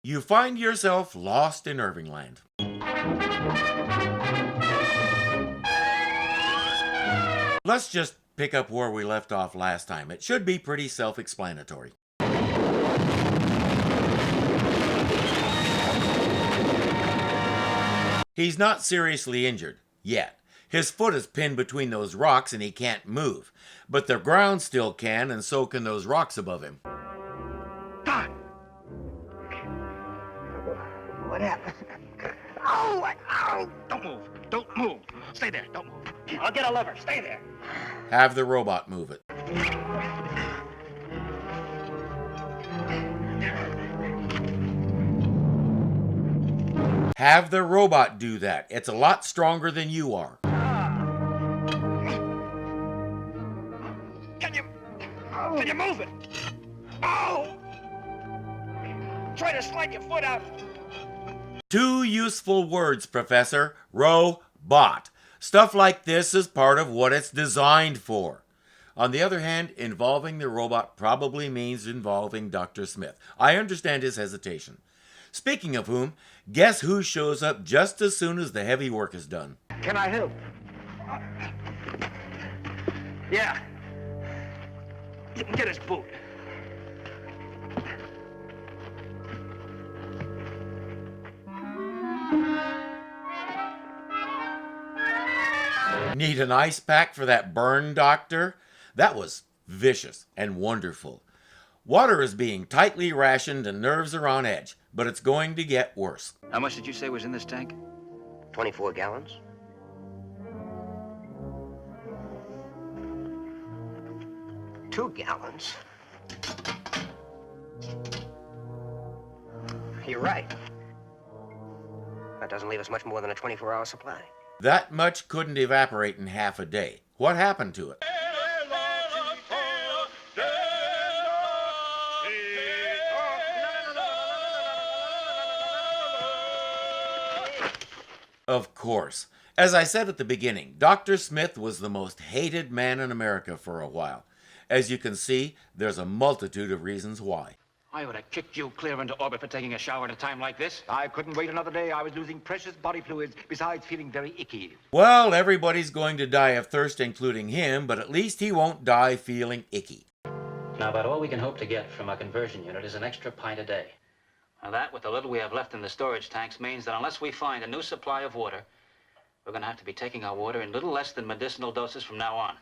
You find yourself lost in Irvingland. Let's just pick up where we left off last time. It should be pretty self-explanatory. He's not seriously injured, yet. His foot is pinned between those rocks and he can't move. But the ground still can, and so can those rocks above him. God! What happened? Ow! Don't move. Don't move. Stay there. Don't move. I'll get a lever. Stay there. Have the robot move it. Have the robot do that. It's a lot stronger than you are. Can you move it? Oh! Try to slide your foot out. Two useful words, Professor. Robot. Stuff like this is part of what it's designed for. On the other hand, involving the robot probably means involving Dr. Smith. I understand his hesitation. Speaking of whom, guess who shows up just as soon as the heavy work is done? Can I help? Yeah. Get his boot. Need an ice pack for that burn, Doctor? That was vicious and wonderful. Water is being tightly rationed and nerves are on edge, but it's going to get worse. How much did you say was in this tank? 24 gallons. Two gallons? You're right. That doesn't leave us much more than a 24-hour supply. That much couldn't evaporate in half a day. What happened to it? Of course. As I said at the beginning, Dr. Smith was the most hated man in America for a while. As you can see, there's a multitude of reasons why. I would have kicked you clear into orbit for taking a shower at a time like this. I couldn't wait another day. I was losing precious body fluids, besides feeling very icky. Well, everybody's going to die of thirst, including him, but at least he won't die feeling icky. Now, about all we can hope to get from our conversion unit is an extra pint a day. Now that, with the little we have left in the storage tanks, means that unless we find a new supply of water, we're going to have to be taking our water in little less than medicinal doses from now on.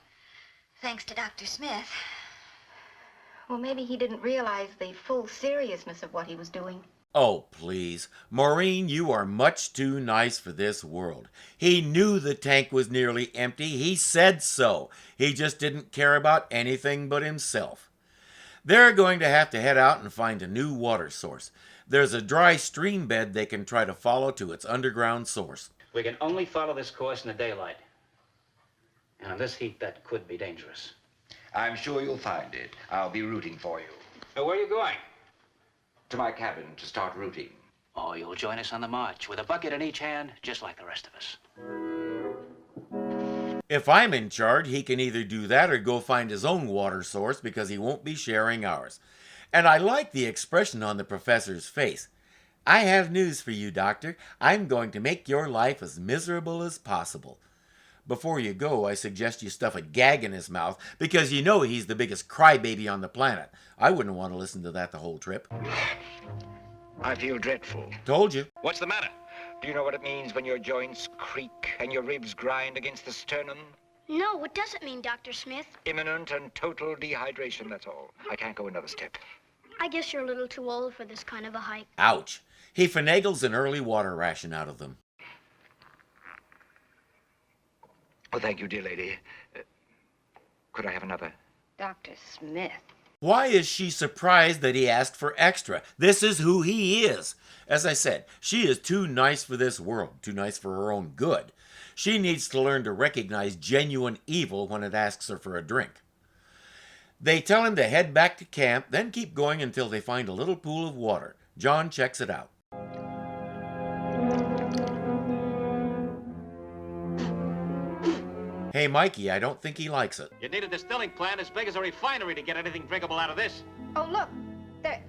Thanks to Dr. Smith. Well, maybe he didn't realize the full seriousness of what he was doing. Oh, please. Maureen, you are much too nice for this world. He knew the tank was nearly empty. He said so. He just didn't care about anything but himself. They're going to have to head out and find a new water source. There's a dry stream bed they can try to follow to its underground source. We can only follow this course in the daylight. And in this heat, that could be dangerous. I'm sure you'll find it. I'll be rooting for you. Where are you going? To my cabin to start rooting. Oh, you'll join us on the march with a bucket in each hand, just like the rest of us. If I'm in charge, he can either do that or go find his own water source because he won't be sharing ours. And I like the expression on the professor's face. I have news for you, Doctor. I'm going to make your life as miserable as possible. Before you go, I suggest you stuff a gag in his mouth because you know he's the biggest crybaby on the planet. I wouldn't want to listen to that the whole trip. I feel dreadful. Told you. What's the matter? Do you know what it means when your joints creak and your ribs grind against the sternum? No, what does it mean, Dr. Smith? Imminent and total dehydration, that's all. I can't go another step. I guess you're a little too old for this kind of a hike. Ouch. He finagles an early water ration out of them. Well, thank you, dear lady. Could I have another? Dr. Smith. Why is she surprised that he asked for extra? This is who he is. As I said, she is too nice for this world, too nice for her own good. She needs to learn to recognize genuine evil when it asks her for a drink. They tell him to head back to camp, then keep going until they find a little pool of water. John checks it out. Hey, Mikey, I don't think he likes it. You need a distilling plant as big as a refinery to get anything drinkable out of this. Oh, look.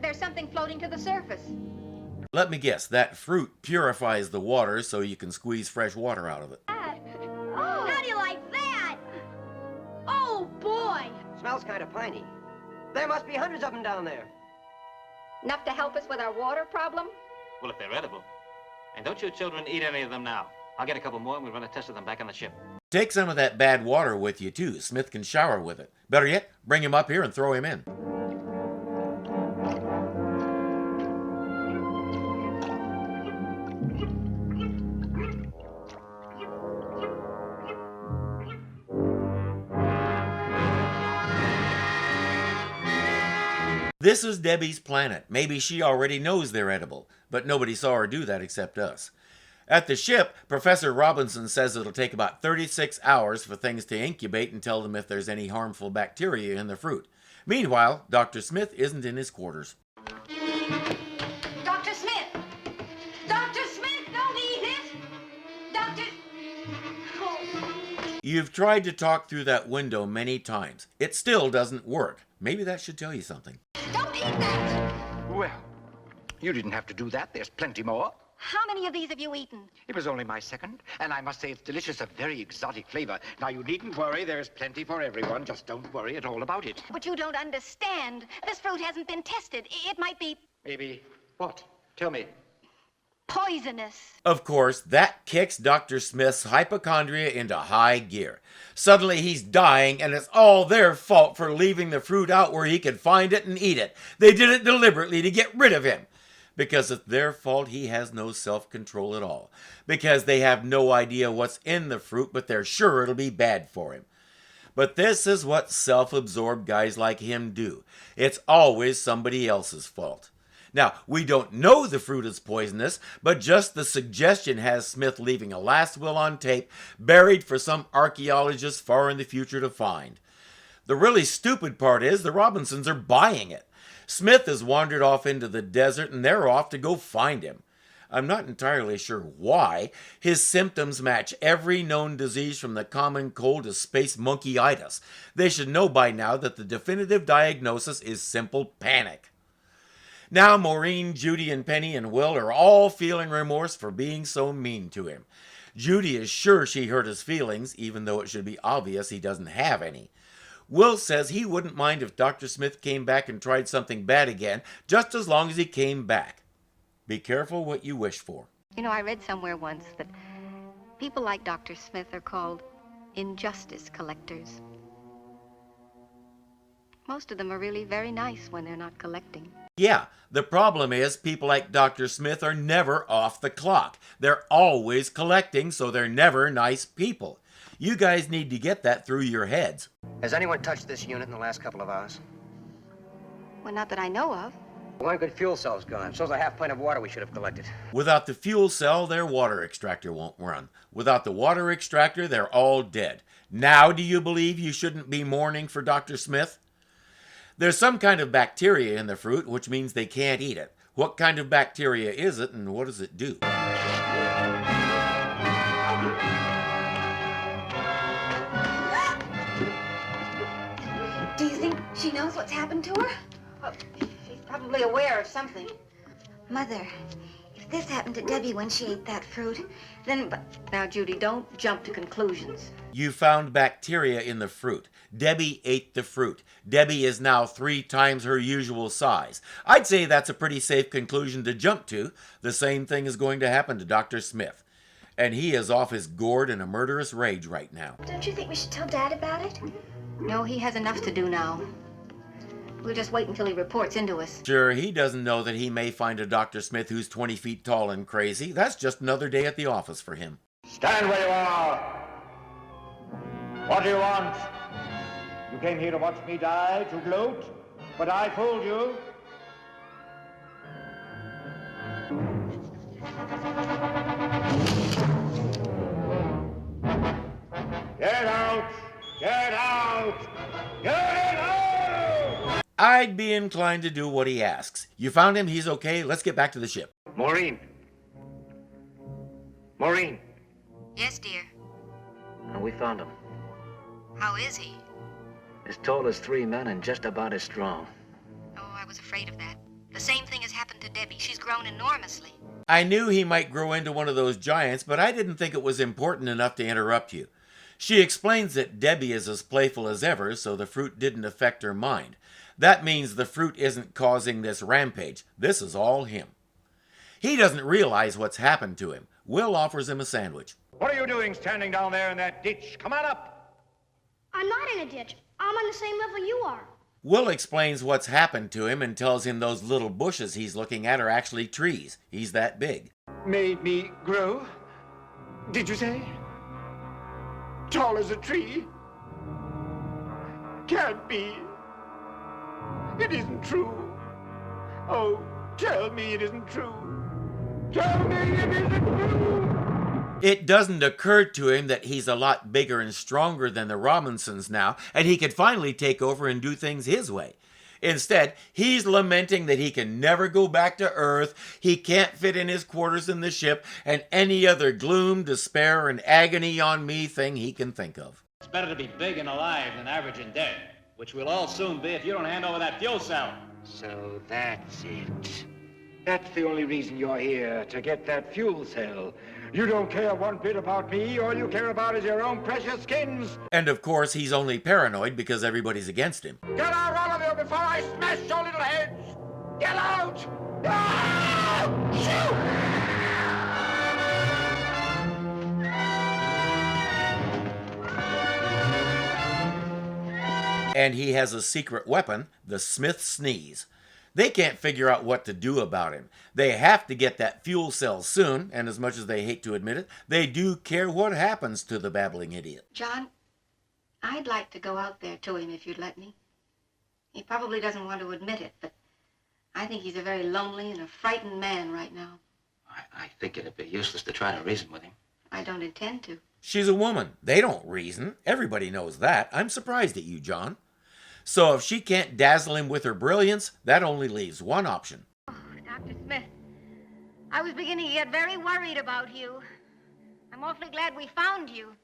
There's something floating to the surface. Let me guess, that fruit purifies the water so you can squeeze fresh water out of it. Oh, how do you like that? Oh, boy. Smells kind of piney. There must be hundreds of them down there. Enough to help us with our water problem? Well, if they're edible. And don't you children eat any of them now. I'll get a couple more and we'll run a test of them back on the ship. Take some of that bad water with you, too. Smith can shower with it. Better yet, bring him up here and throw him in. This is Debbie's planet. Maybe she already knows they're edible, but nobody saw her do that except us. At the ship, Professor Robinson says it'll take about 36 hours for things to incubate and tell them if there's any harmful bacteria in the fruit. Meanwhile, Dr. Smith isn't in his quarters. Dr. Smith! Dr. Smith, don't eat it! Dr. Oh. You've tried to talk through that window many times. It still doesn't work. Maybe that should tell you something. Don't eat that! Well, you didn't have to do that. There's plenty more. How many of these have you eaten? It was only my second, and I must say it's delicious, a very exotic flavor. Now, you needn't worry. There's plenty for everyone. Just don't worry at all about it. But you don't understand. This fruit hasn't been tested. It might be Maybe what? Tell me. poisonous. Of course, that kicks Dr. Smith's hypochondria into high gear. Suddenly he's dying, and it's all their fault for leaving the fruit out where he could find it and eat it. They did it deliberately to get rid of him. Because it's their fault he has no self-control at all. Because they have no idea what's in the fruit, but they're sure it'll be bad for him. But this is what self-absorbed guys like him do. It's always somebody else's fault. Now, we don't know the fruit is poisonous, but just the suggestion has Smith leaving a last will on tape, buried for some archaeologist far in the future to find. The really stupid part is the Robinsons are buying it. Smith has wandered off into the desert and they're off to go find him. I'm not entirely sure why. His symptoms match every known disease from the common cold to space monkeyitis. They should know by now that the definitive diagnosis is simple panic. Now Maureen, Judy, and Penny and Will are all feeling remorse for being so mean to him. Judy is sure she hurt his feelings, even though it should be obvious he doesn't have any. Will says he wouldn't mind if Dr. Smith came back and tried something bad again, just as long as he came back. Be careful what you wish for. You know, I read somewhere once that people like Dr. Smith are called injustice collectors. Most of them are really very nice when they're not collecting. Yeah, the problem is people like Dr. Smith are never off the clock. They're always collecting, so they're never nice people. You guys need to get that through your heads. Has anyone touched this unit in the last couple of hours? Well, not that I know of. One good fuel cell's gone. So's a half pint of water we should have collected. Without the fuel cell, their water extractor won't run. Without the water extractor, they're all dead. Now do you believe you shouldn't be mourning for Dr. Smith? There's some kind of bacteria in the fruit, which means they can't eat it. What kind of bacteria is it, and what does it do? Do you think she knows what's happened to her? Oh, she's probably aware of something. Mother, if this happened to Debbie when she ate that fruit, then... Now, Judy, don't jump to conclusions. You found bacteria in the fruit. Debbie ate the fruit. Debbie is now 3 times her usual size. I'd say that's a pretty safe conclusion to jump to. The same thing is going to happen to Dr. Smith. And he is off his gourd in a murderous rage right now. Don't you think we should tell Dad about it? No, he has enough to do now. We'll just wait until he reports into us. Sure, he doesn't know that he may find a Dr. Smith who's 20 feet tall and crazy. That's just another day at the office for him. Stand where you are. What do you want? You came here to watch me die, to gloat, but I fooled you. Get out! Get out! Get out! I'd be inclined to do what he asks. You found him, he's okay, let's get back to the ship. Maureen. Maureen. Yes, dear. And we found him. How is he? As tall as 3 men and just about as strong. Oh, I was afraid of that. The same thing has happened to Debbie. She's grown enormously. I knew he might grow into one of those giants, but I didn't think it was important enough to interrupt you. She explains that Debbie is as playful as ever, so the fruit didn't affect her mind. That means the fruit isn't causing this rampage. This is all him. He doesn't realize what's happened to him. Will offers him a sandwich. What are you doing standing down there in that ditch? Come on up. I'm not in a ditch. I'm on the same level you are. Will explains what's happened to him and tells him those little bushes he's looking at are actually trees. He's that big. Made me grow? Did you say? Tall as a tree? Can't be. It isn't true. Oh, tell me it isn't true. Tell me it isn't true. It doesn't occur to him that he's a lot bigger and stronger than the Robinsons now, and he could finally take over and do things his way. Instead, he's lamenting that he can never go back to Earth, he can't fit in his quarters in the ship, and any other gloom, despair, and agony on me thing he can think of. It's better to be big and alive than average and dead, which we'll all soon be if you don't hand over that fuel cell. So that's it. That's the only reason you're here, to get that fuel cell. You don't care one bit about me. All you care about is your own precious skins. And of course, he's only paranoid because everybody's against him. Get out, all of you, before I smash your little heads! Get out! Ah! Shoot! And he has a secret weapon, the Smith sneeze. They can't figure out what to do about him. They have to get that fuel cell soon, and as much as they hate to admit it, they do care what happens to the babbling idiot. John, I'd like to go out there to him if you'd let me. He probably doesn't want to admit it, but I think he's a very lonely and a frightened man right now. I think it'd be useless to try to reason with him. I don't intend to. She's a woman. They don't reason. Everybody knows that. I'm surprised at you, John. So if she can't dazzle him with her brilliance, that only leaves one option. Oh, Dr. Smith, I was beginning to get very worried about you. I'm awfully glad we found you.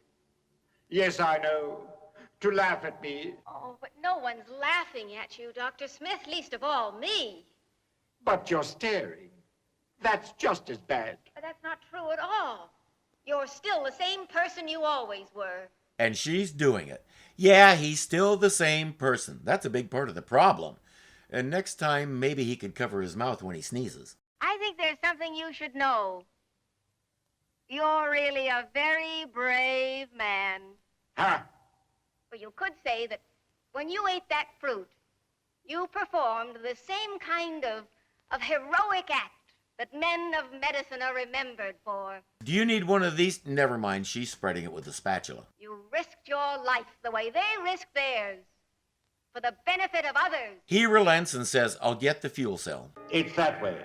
Yes, I know. To laugh at me. Oh, but no one's laughing at you, Dr. Smith, least of all me. But you're staring. That's just as bad. But that's not true at all. You're still the same person you always were. And she's doing it. Yeah, he's still the same person. That's a big part of the problem. And next time, maybe he could cover his mouth when he sneezes. I think there's something you should know. You're really a very brave man. Huh? Well, you could say that when you ate that fruit, you performed the same kind of heroic act that men of medicine are remembered for. Do you need one of these? Never mind, she's spreading it with a spatula. You risked your life the way they risked theirs, for the benefit of others. He relents and says, I'll get the fuel cell. It's that way.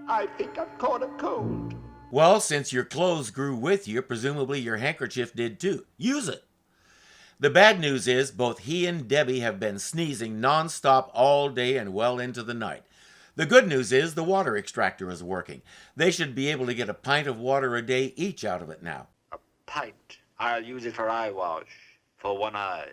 I think I've caught a cold. Well, since your clothes grew with you, presumably your handkerchief did too. Use it. The bad news is both he and Debbie have been sneezing nonstop all day and well into the night. The good news is the water extractor is working. They should be able to get a pint of water a day each out of it now. A pint. I'll use it for eye wash. For one eye.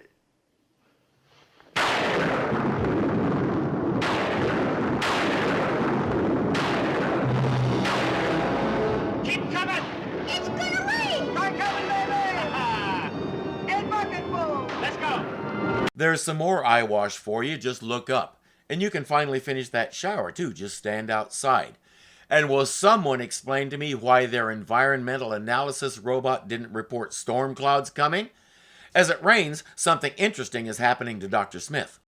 Keep coming! It's gonna rain! I'm coming, baby! In bucketful! Let's go! There's some more eye wash for you, just look up. And you can finally finish that shower too, just stand outside. And will someone explain to me why their environmental analysis robot didn't report storm clouds coming? As it rains, something interesting is happening to Dr. Smith.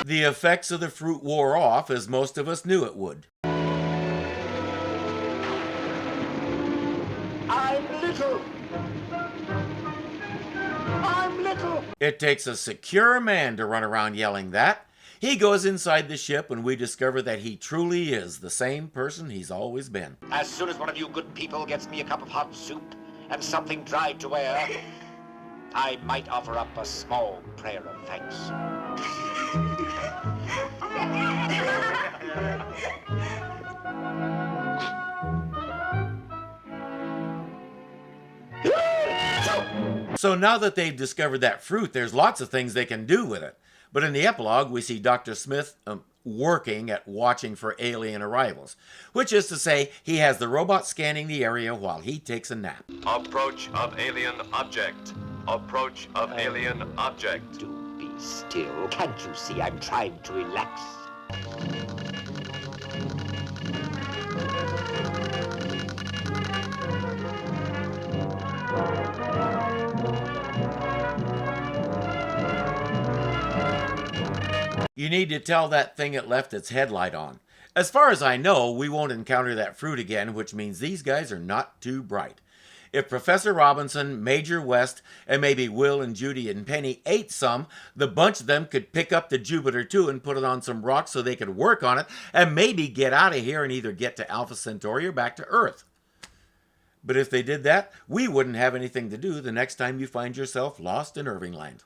The effects of the fruit wore off, as most of us knew it would. I'm little. I'm little. It takes a secure man to run around yelling that. He goes inside the ship and we discover that he truly is the same person he's always been. As soon as one of you good people gets me a cup of hot soup and something dry to wear, I might offer up a small prayer of thanks. So now that they've discovered that fruit, there's lots of things they can do with it. But in the epilogue, we see Dr. Smith working at watching for alien arrivals, which is to say he has the robot scanning the area while he takes a nap. Approach of alien object. Approach of alien object. Do be still. Can't you see I'm trying to relax? You need to tell that thing it left its headlight on. As far as I know, we won't encounter that fruit again, which means these guys are not too bright. If Professor Robinson, Major West, and maybe Will and Judy and Penny ate some, the bunch of them could pick up the Jupiter too and put it on some rocks so they could work on it and maybe get out of here and either get to Alpha Centauri or back to Earth. But if they did that, we wouldn't have anything to do the next time you find yourself lost in Irvingland.